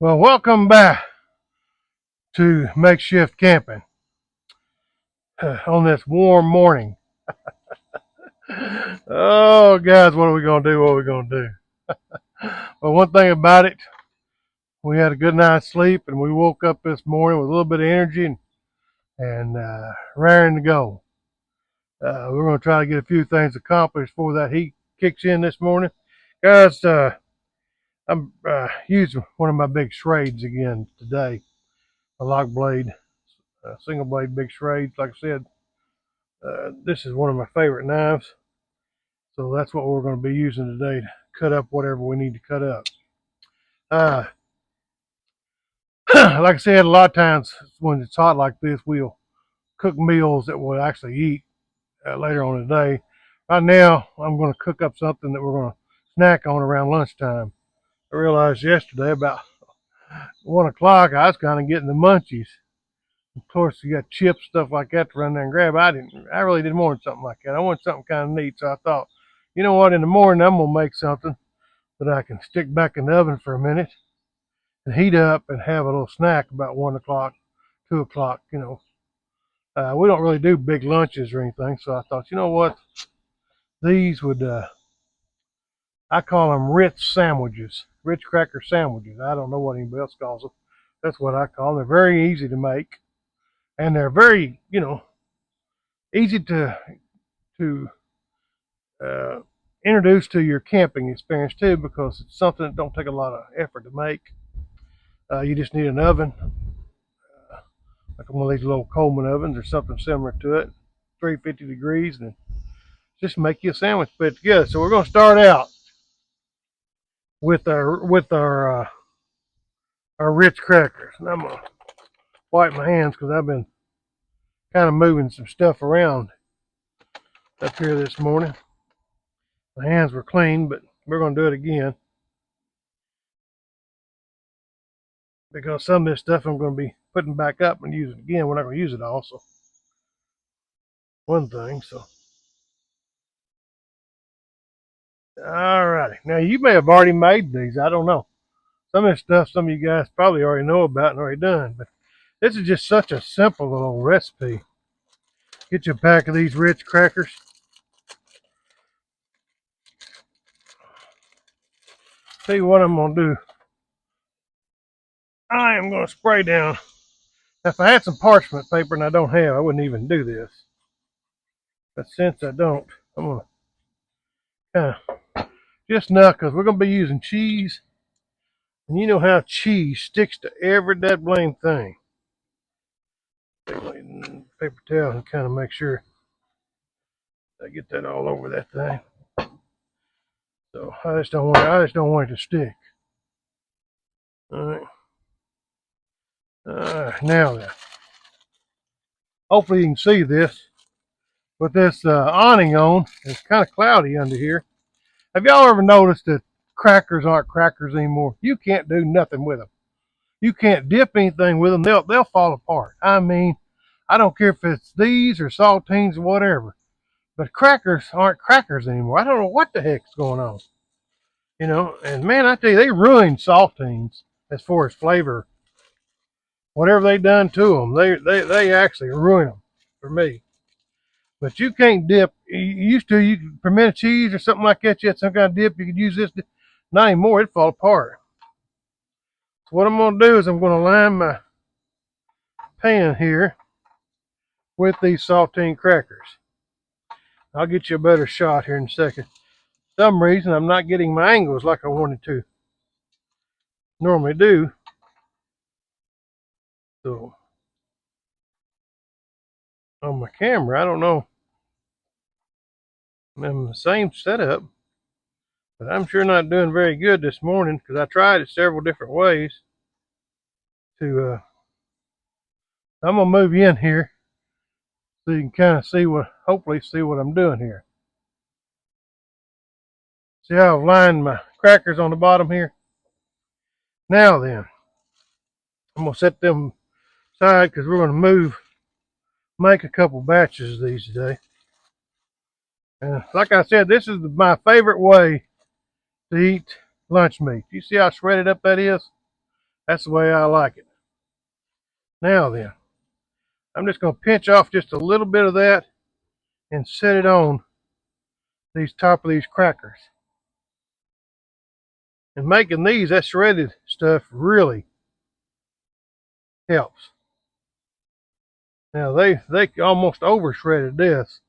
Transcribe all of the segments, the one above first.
Well, welcome back to makeshift camping on this warm morning. Oh, guys, what are we going to do? What are we going to do? Well, one thing about it, we had a good night's sleep and we woke up this morning with a little bit of energy and raring to go. We're going to try to get a few things accomplished before that heat kicks in this morning. Guys, I'm using one of my big Schrades again today, a lock blade, single blade big Schrades. Like I said, this is one of my favorite knives, so that's what we're going to be using today to cut up whatever we need to cut up. Uh, like I said, a lot of times when it's hot like this, we'll cook meals that we'll actually eat later on in the day. Right now, I'm going to cook up something that we're going to snack on around lunchtime. I realized yesterday about 1 o'clock, I was kind of getting the munchies. Of course, you got chips, stuff like that to run there and grab. I really didn't want something like that. I wanted something kind of neat. So I thought, you know what, in the morning, I'm going to make something that I can stick back in the oven for a minute and heat up and have a little snack about 1 o'clock, 2 o'clock, we don't really do big lunches or anything. So I thought, you know what, these would, I call them Ritz sandwiches, Ritz cracker sandwiches. I don't know what anybody else calls them. That's what I call them. They're very easy to make. And they're very, easy to introduce to your camping experience too, because it's something that don't take a lot of effort to make. You just need an oven, like one of these little Coleman ovens or something similar to it, 350 degrees, and just make you a sandwich put together. So we're going to start out with our Ritz crackers, and I'm gonna wipe my hands because I've been kind of moving some stuff around up here this morning. My hands were clean, but we're going to do it again because some of this stuff I'm going to be putting back up and using again. We're not going to use it all, so one thing. So, all righty. Now, you may have already made these. I don't know. Some of this stuff some of you guys probably already know about and already done, but this is just such a simple little recipe. Get you a pack of these Ritz crackers. Tell you what I'm going to do. I am going to spray down. If I had some parchment paper, and I don't have, I wouldn't even do this. But since I don't, I'm going to kind of just enough, because we're going to be using cheese. And you know how cheese sticks to every that blame thing. Paper towel and kind of make sure I get that all over that thing. So I just don't want it to stick. All right. Now then, hopefully you can see this. With this awning on, it's kind of cloudy under here. Have y'all ever noticed that crackers aren't crackers anymore? You can't do nothing with them. You can't dip anything with them. They'll fall apart. I mean, I don't care if it's these or saltines or whatever. But crackers aren't crackers anymore. I don't know what the heck's going on. And man, I tell you, they ruined saltines as far as flavor. Whatever they done to them, they actually ruin them for me. But you can't dip. You used to, you could pimento cheese or something like that. You had some kind of dip. You could use this. Not anymore. It'd fall apart. So what I'm going to do is I'm going to line my pan here with these saltine crackers. I'll get you a better shot here in a second. For some reason, I'm not getting my angles like I wanted to normally do. So on my camera, I don't know. I'm in the same setup, but I'm sure not doing very good this morning because I tried it several different ways to I'm gonna move you in here so you can kind of hopefully see what I'm doing here. See how I've lined my crackers on the bottom here? Now then, I'm gonna set them aside because we're gonna make a couple batches of these today. And like I said, this is my favorite way to eat lunch meat. You see how shredded up that is? That's the way I like it. Now then, I'm just going to pinch off just a little bit of that and set it on these top of these crackers. And making these, that shredded stuff really helps. Now they almost over shredded this.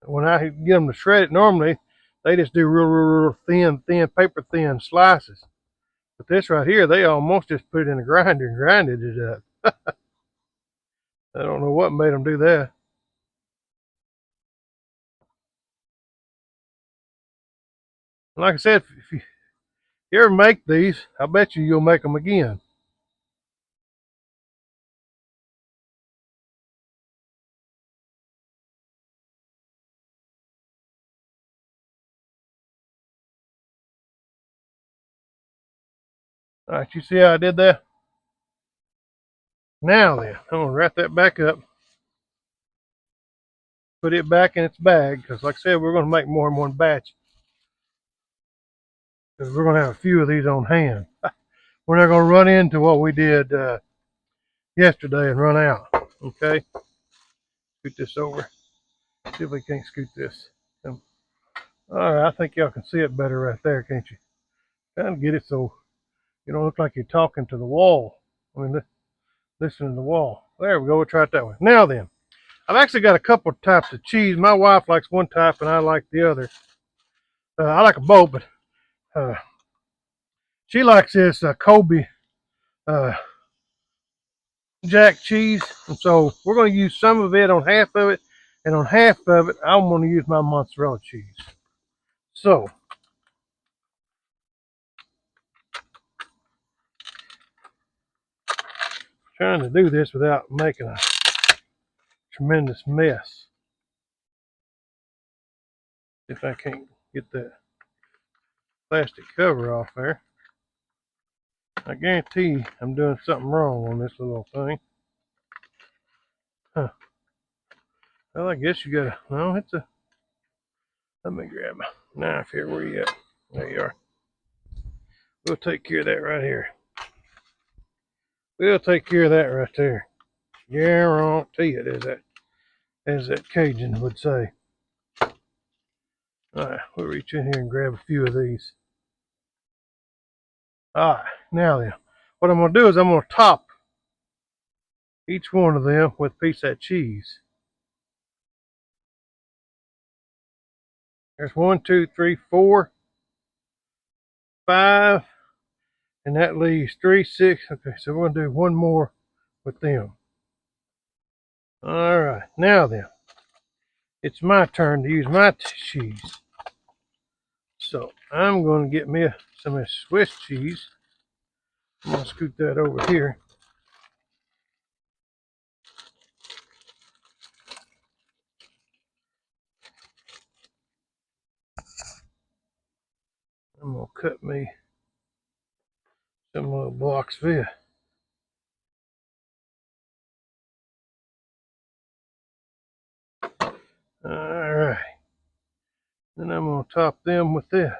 When I get them to shred it, normally they just do real thin, paper thin slices. But this right here, they almost just put it in a grinder and grinded it up. I don't know what made them do that. Like I said, if you ever make these, I bet you'll make them again. All right, you see how I did that? Now then, I'm going to wrap that back up, put it back in its bag, because like I said, we're going to make more in one batch. Because we're going to have a few of these on hand. We're not going to run into what we did yesterday and run out. Okay? Scoot this over. See if we can't scoot this. All right, I think y'all can see it better right there, can't you? Kind of get it so you don't look like you're talking to the wall. I mean, listen to the wall. There we go. We'll try it that way. Now then, I've actually got a couple of types of cheese. My wife likes one type and I like the other. I like them both, but she likes this Kobe Jack cheese. And so we're going to use some of it on half of it. And on half of it, I'm going to use my mozzarella cheese. So, trying to do this without making a tremendous mess. If I can't get that plastic cover off there. I guarantee I'm doing something wrong on this little thing. Huh. Well, I guess you gotta, no, it's a, let me grab my knife here. Where you at? There you are. We'll take care of that right here. We'll take care of that right there. Guarantee it, as that Cajun would say. Alright, we'll reach in here and grab a few of these. Alright, now then, what I'm going to do is I'm going to top each one of them with a piece of that cheese. There's 1, 2, 3, 4, 5, and that leaves 3, 6. Okay, so we're going to do one more with them. Alright, now then, it's my turn to use my cheese. So I'm going to get me some of this Swiss cheese. I'm going to scoot that over here. I'm going to cut me some little blocks of it. Alright. Then I'm going to top them with this.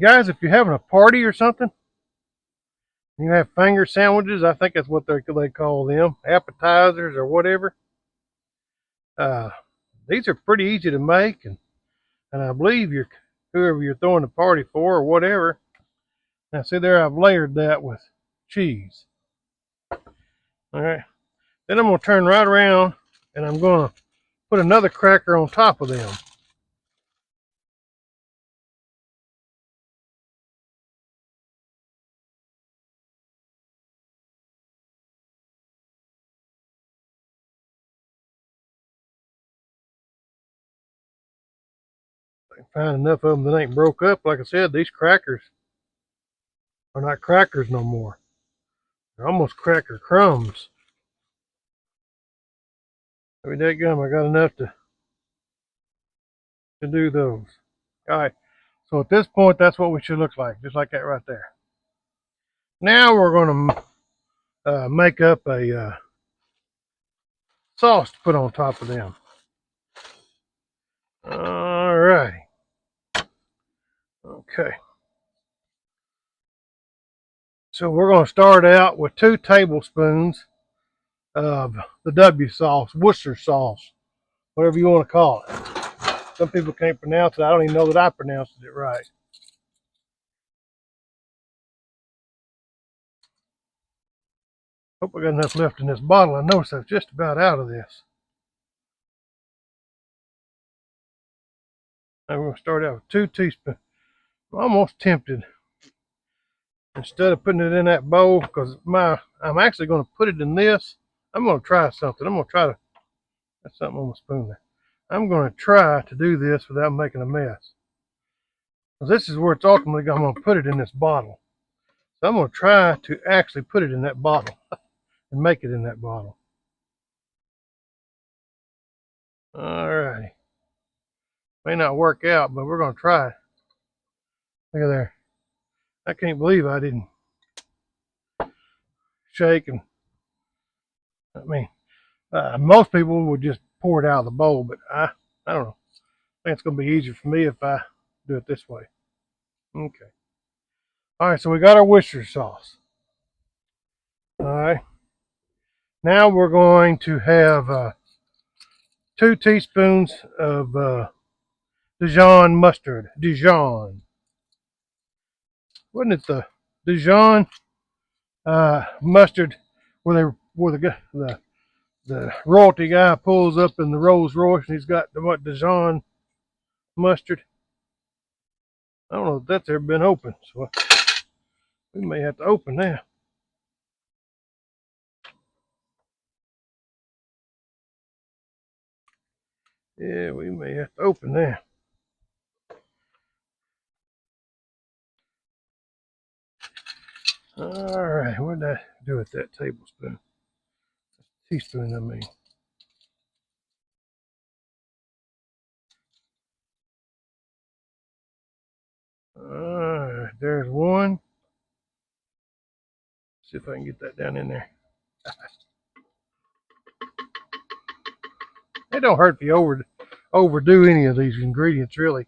Guys, if you're having a party or something, you have finger sandwiches, I think that's what they call them, appetizers or whatever. These are pretty easy to make, and I believe whoever you're throwing the party for or whatever. Now see there, I've layered that with cheese. Alright, then I'm going to turn right around and I'm going to put another cracker on top of them. I can find enough of them that ain't broke up. Like I said, these crackers are not crackers no more. They're almost cracker crumbs. I mean, dadgum, I got enough to do those. Alright, so at this point, that's what we should look like, just like that right there. Now we're going to make up a sauce to put on top of them. Alright. Okay. So we're going to start out with 2 tablespoons of the W sauce, Worcester sauce, whatever you want to call it. Some people can't pronounce it. I don't even know that I pronounced it right. Hope I got enough left in this bottle. I noticed I was just about out of this. Now we're going to start out with 2 teaspoons. I'm almost tempted, instead of putting it in that bowl, because I'm actually going to put it in this. I'm going to try something. I'm going to try to, that's something on the spoon there. I'm going to try to do this without making a mess. Because this is where it's ultimately, I'm going to put it in this bottle. So I'm going to try to actually put it in that bottle and make it in that bottle. Alrighty. May not work out, but we're going to try it. Look at there. I can't believe I didn't shake. And I mean, most people would just pour it out of the bowl, but I don't know. I think it's going to be easier for me if I do it this way. Okay. All right, so we got our Worcester sauce. All right. Now we're going to have 2 teaspoons of Dijon mustard. Dijon. Wasn't it the Dijon mustard where the royalty guy pulls up in the Rolls Royce and he's got the Dijon mustard? I don't know if that's ever been opened, so we may have to open that. Yeah, we may have to open that. All right, what did I do with that tablespoon? Teaspoon, I mean. All right, there's one. See if I can get that down in there. It don't hurt if you overdo any of these ingredients, really.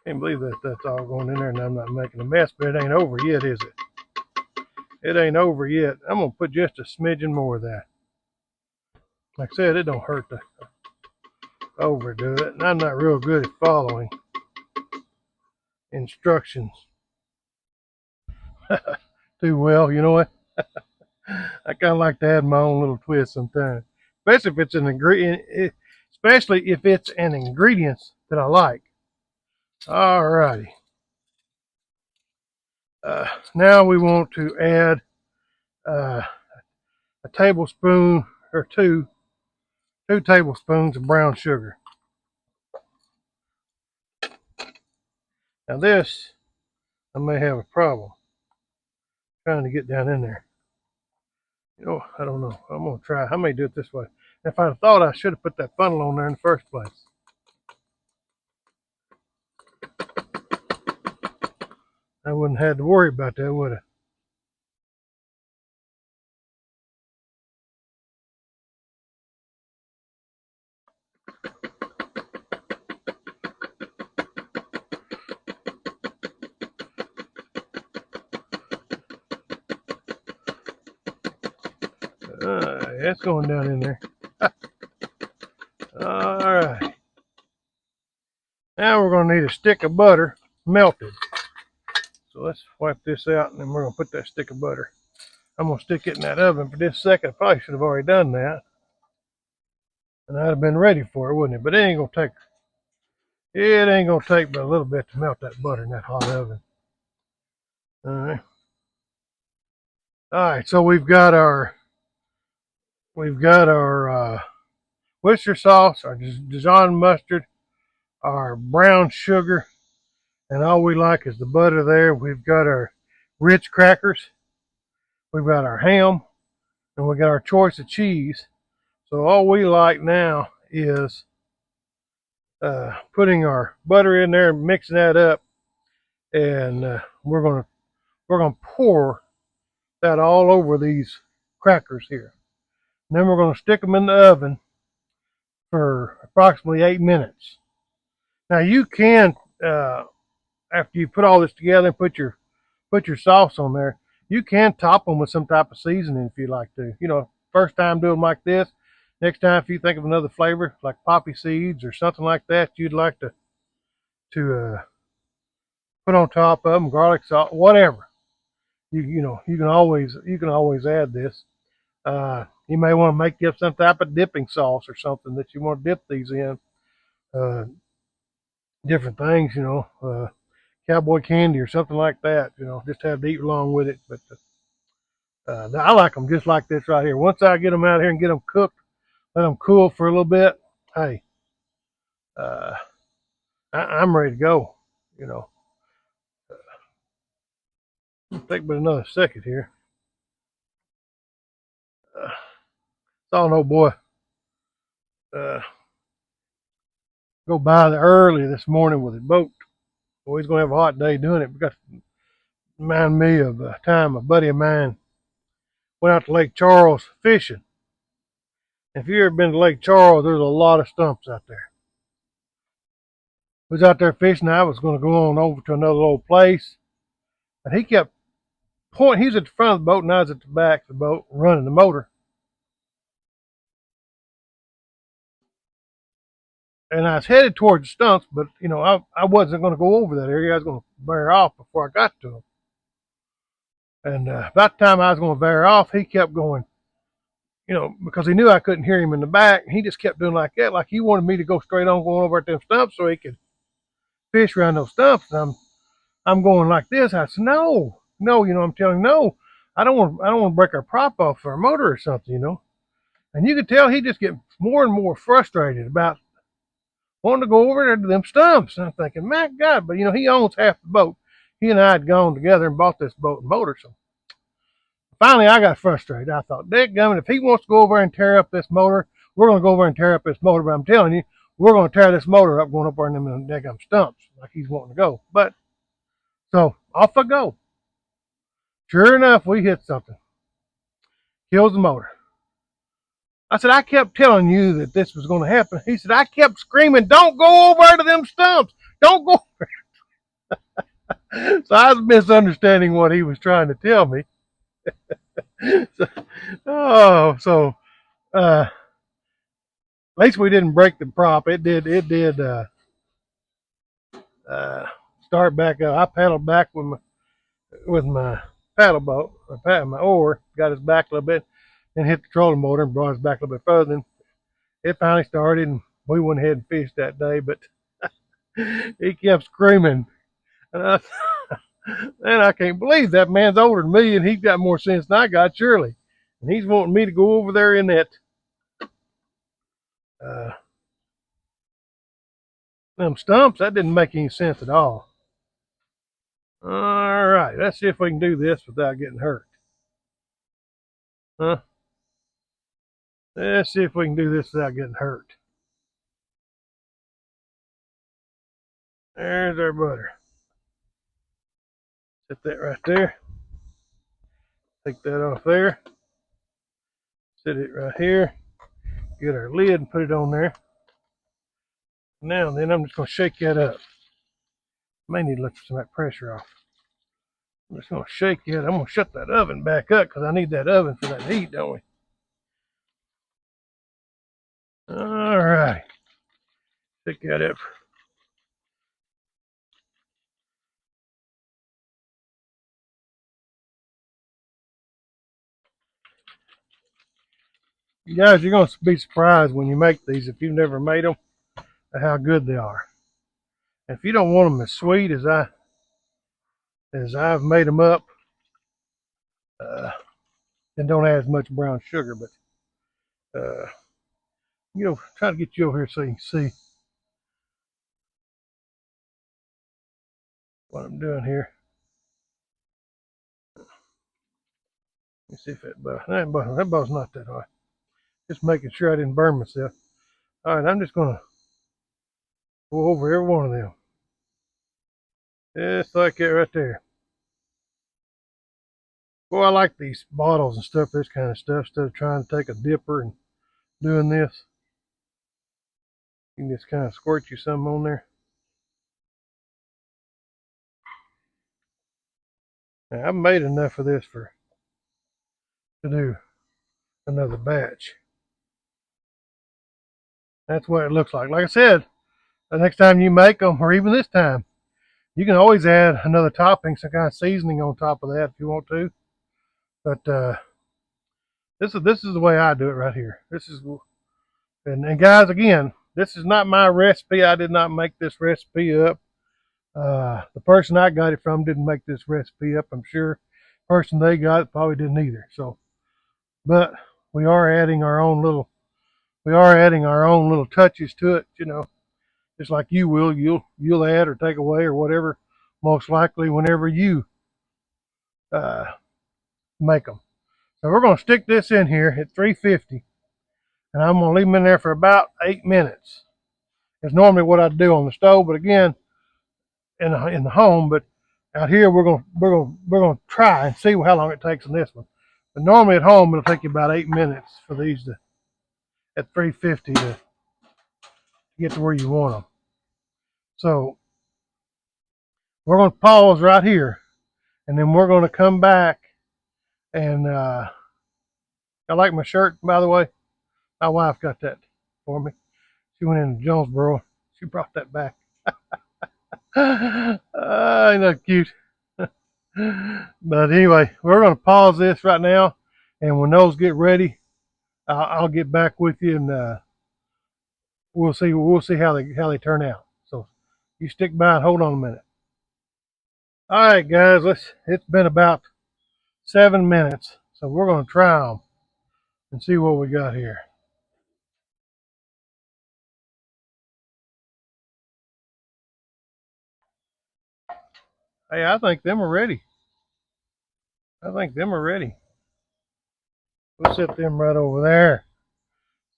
Can't believe that that's all going in there and I'm not making a mess, but it ain't over yet, is it? It ain't over yet. I'm going to put just a smidgen more of that. Like I said, it don't hurt to overdo it, and I'm not real good at following instructions too well. You know what? I kind of like to add my own little twist sometimes, especially if it's an ingredient. Especially if it's an ingredient that I like. Alrighty. Now we want to add a tablespoon or two tablespoons of brown sugar. Now this, I may have a problem trying to get down in there. You know, I don't know. I'm going to try. I may do it this way. If I thought I should have put that funnel on there in the first place. I wouldn't have to worry about that, would I? That's going down in there. All right. Now we're going to need a stick of butter melted. So let's wipe this out, and then we're going to put that stick of butter. I'm going to stick it in that oven for this second. I probably should have already done that. And I'd have been ready for it, wouldn't it? But it ain't going to take but a little bit to melt that butter in that hot oven. All right. All right, so we've got our Worcester sauce, our Dijon mustard, our brown sugar, and all we like is the butter there. We've got our Ritz crackers, we've got our ham, and we got our choice of cheese. So all we like now is putting our butter in there and mixing that up, and we're gonna pour that all over these crackers here. And then we're gonna stick them in the oven for approximately 8 minutes. Now you can, after you put all this together and put your sauce on there, you can top them with some type of seasoning if you like to. You know, first time doing them like this. Next time, if you think of another flavor like poppy seeds or something like that, you'd like to put on top of them, garlic salt, whatever. You know you can always add this. You may want to make up some type of dipping sauce or something that you want to dip these in. Uh, Different things, you know, cowboy candy or something like that. You know, just have to eat along with it. But I like them just like this right here. Once I get them out here and get them cooked, let them cool for a little bit. Hey, uh, I'm ready to go. You know, take but another second here. Saw an old boy uh, go by there early this morning with his boat. Boy, he's gonna have a hot day doing it. Because it remind me of a time a buddy of mine went out to Lake Charles fishing. If you ever been to Lake Charles, there's a lot of stumps out there. We was out there fishing. I was going to go on over to another old place, and he kept pointing. He was at the front of the boat, and I was at the back of the boat running the motor. And I was headed towards the stumps, but you know, I wasn't going to go over that area. I was going to bear off before I got to them. And about the time I was going to bear off, he kept going. You know, because he knew I couldn't hear him in the back. He just kept doing like that, like he wanted me to go straight on going over at them stumps so he could fish around those stumps. And I'm going like this. I said, no, you know, I'm telling him, no, I don't want to break our prop off for our motor or something, you know. And you could tell he just get more and more frustrated about wanting to go over there to them stumps. And I'm thinking, my God, but you know, he owns half the boat. He and I had gone together and bought this boat and motor. So finally, I got frustrated. I thought, dadgummit, if he wants to go over and tear up this motor, we're going to go over and tear up this motor. But I'm telling you, we're going to tear this motor up going up there in them daggum stumps like he's wanting to go. But so off I go. Sure enough, we hit something. Kills the motor. I said, I kept telling you that this was going to happen. He said, I kept screaming, don't go over to them stumps. Don't go. So I was misunderstanding what he was trying to tell me. So, so at least we didn't break the prop. It did uh, start back up. I paddled back with my paddle boat, my oar, got us back a little bit, and hit the trolling motor and brought us back a little bit further. And it finally started, and we went ahead and fished that day. But he kept screaming, and I can't believe that man's older than me, and he's got more sense than I got, surely. And he's wanting me to go over there in that uh, them stumps. That didn't make any sense at all. All right, let's see if we can do this without getting hurt. Huh? Let's see if we can do this without getting hurt. There's our butter. Set that right there. Take that off there. Set it right here. Get our lid and put it on there. Now then, I'm just going to shake that up. May need to let some of that pressure off. I'm just going to shake it. I'm going to shut that oven back up because I need that oven for that heat, don't we? All right. Pick that up. You guys, you're going to be surprised when you make these if you've never made them at how good they are. If you don't want them as sweet as I've made them up, then don't add as much brown sugar. But you know, try to get you over here so you can see what I'm doing here. Let's see if that bow's not that high. Just making sure I didn't burn myself. All right, I'm just gonna go over every one of them. Just like that right there. Boy, I like these bottles and stuff, this kind of stuff, instead of trying to take a dipper and doing this. You can just kind of squirt you some on there. Now, I've made enough of this to do another batch. That's what it looks like. Like I said, the next time you make them, or even this time, you can always add another topping, some kind of seasoning on top of that if you want to. But this is the way I do it right here. This is, and guys, again, this is not my recipe. I did not make this recipe up. The person I got it from didn't make this recipe up. I'm sure the person they got it probably didn't either. So, but we are adding our own little touches to it. You know, just like you will, you'll add or take away or whatever. Most likely, whenever you uh, make them. So we're going to stick this in here at 350, and I'm going to leave them in there for about 8 minutes. It's normally what I do on the stove, but again, in the home. But out here, we're gonna try and see how long it takes in this one. But normally at home, it'll take you about 8 minutes for these to at 350 to get to where you want them. So we're going to pause right here, and then we're going to come back. And I like my shirt, by the way. My wife got that for me. She went into Jonesboro. She brought that back. Ain't that cute? But anyway, we're going to pause this right now, and when those get ready, I'll get back with you, and we'll see how they turn out. So you stick by and hold on a minute. All right, guys, it's been about 7 minutes, so we're going to try them and see what we got here. Hey, I think them are ready. We'll set them right over there.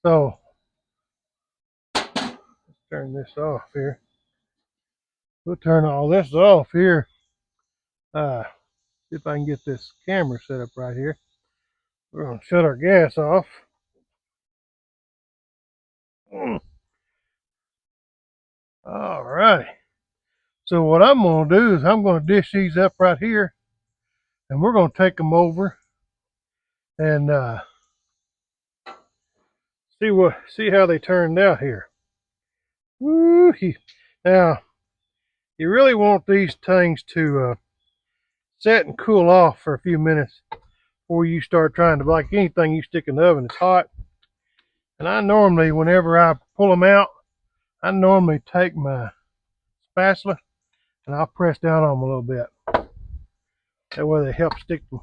So let's turn this off here. We'll turn all this off here. See if I can get this camera set up right here. We're going to shut our gas off. All right. So what I'm going to do is I'm going to dish these up right here, and we're going to take them over and see how they turned out here. Woo! Now you really want these things to set and cool off for a few minutes before you start trying to, like anything you stick in the oven, it's hot. And I normally, whenever I pull them out, I normally take my spatula and I'll press down on them a little bit. That way they help stick them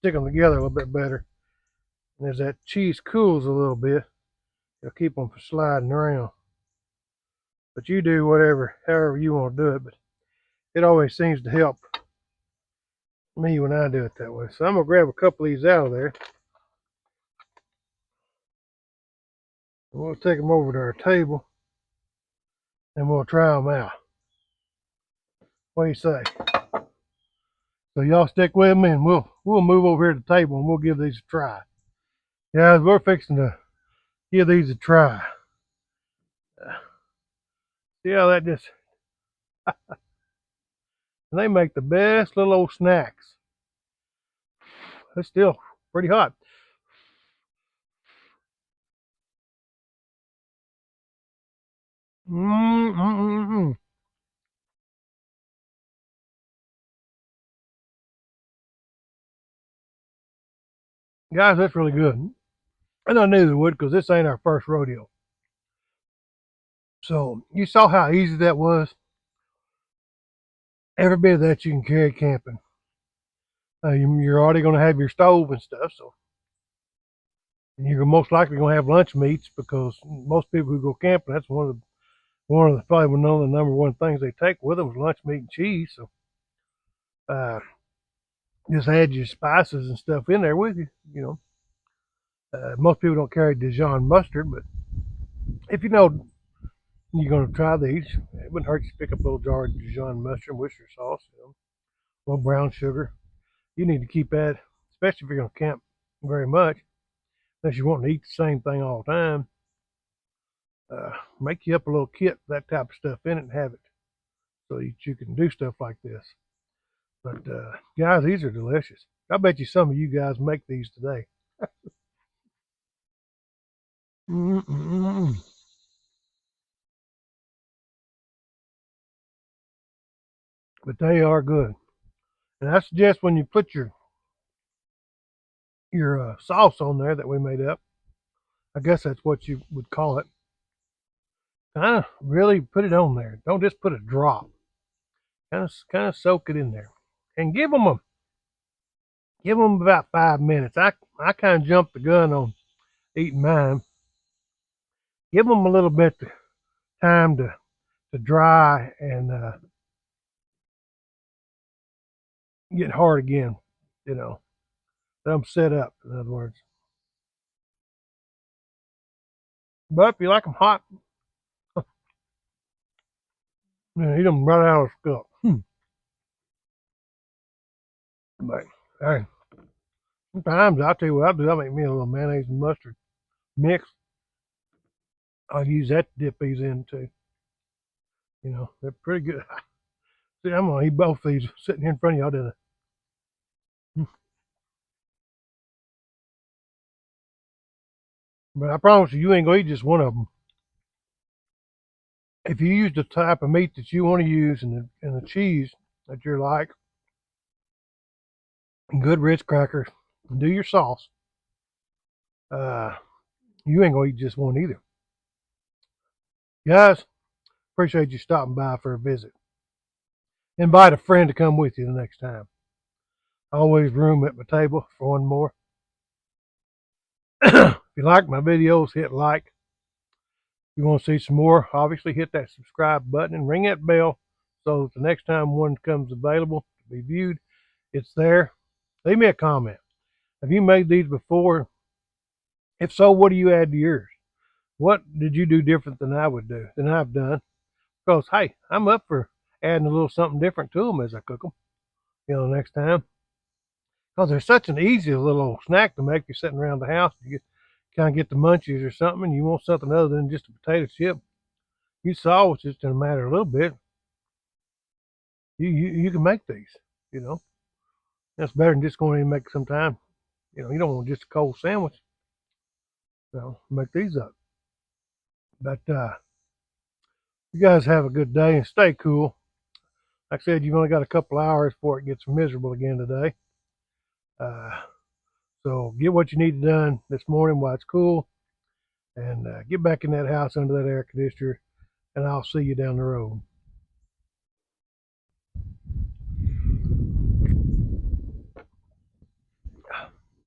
together a little bit better. And as that cheese cools a little bit, it'll keep them from sliding around. But you do however you want to do it. But it always seems to help me when I do it that way. So I'm gonna grab a couple of these out of there. And we'll take them over to our table and we'll try them out. What do you say? So y'all stick with me, and we'll move over here to the table and we'll give these a try. Guys, we're fixing to give these a try. See how that just and they make the best little old snacks. It's still pretty hot. Mm-mm-mm-mm. Guys, that's really good. And I knew they would because this ain't our first rodeo. So you saw how easy that was. Every bit of that you can carry camping. You're already going to have your stove and stuff, so and you're most likely going to have lunch meats because most people who go camping, that's one of the probably one of the number one things they take with them is lunch meat and cheese. So uh, just add your spices and stuff in there with you. You know, most people don't carry Dijon mustard, but if you know you're going to try these, it wouldn't hurt you to pick up a little jar of Dijon mustard, Worcester sauce, you know, a little brown sugar. You need to keep that, especially if you're going to camp very much, unless you want to eat the same thing all the time. make you up a little kit, that type of stuff in it, and have it so that you can do stuff like this. But guys, these are delicious. I bet you some of you guys make these today. Mm-mm-mm. But they are good. And I suggest when you put your sauce on there that we made up, I guess that's what you would call it. Kind of really put it on there. Don't just put a drop. Kind of soak it in there, and give them about 5 minutes. I kind of jumped the gun on eating mine. Give them a little bit of time to dry and get hard again. You know, let them set up. In other words, but if you like them hot, eat them right out of the scoop. But hey, sometimes I'll tell you what I'll do. I'll make me a little mayonnaise and mustard mix. I'll use that to dip these into. They're pretty good. See, I'm gonna eat both these sitting here in front of y'all, didn't I? But I promise you, you ain't gonna eat just one of them. If you use the type of meat that you want to use and the cheese that you're like, good Ritz crackers, and do your sauce, uh, you ain't gonna eat just one either. Guys, appreciate you stopping by for a visit. Invite a friend to come with you the next time. Always room at my table for one more. If you like my videos, hit like. If you want to see some more, obviously hit that subscribe button and ring that bell so that the next time one comes available to be viewed, it's there. Leave me a comment. Have you made these before? If so, what do you add to yours? What did you do different than I would do, than I've done? Because, hey, I'm up for adding a little something different to them as I cook them, next time. Because they're such an easy little snack to make. You're sitting around the house, you kind of get the munchies or something, and you want something other than just a potato chip. You saw it's just in a matter of a little bit. You can make these, you know. That's better than just going in and make some time. You don't want just a cold sandwich. Make these up. But you guys have a good day and stay cool. Like I said, you've only got a couple hours before it gets miserable again today. Uh, so get what you need done this morning while it's cool, and get back in that house under that air conditioner, and I'll see you down the road.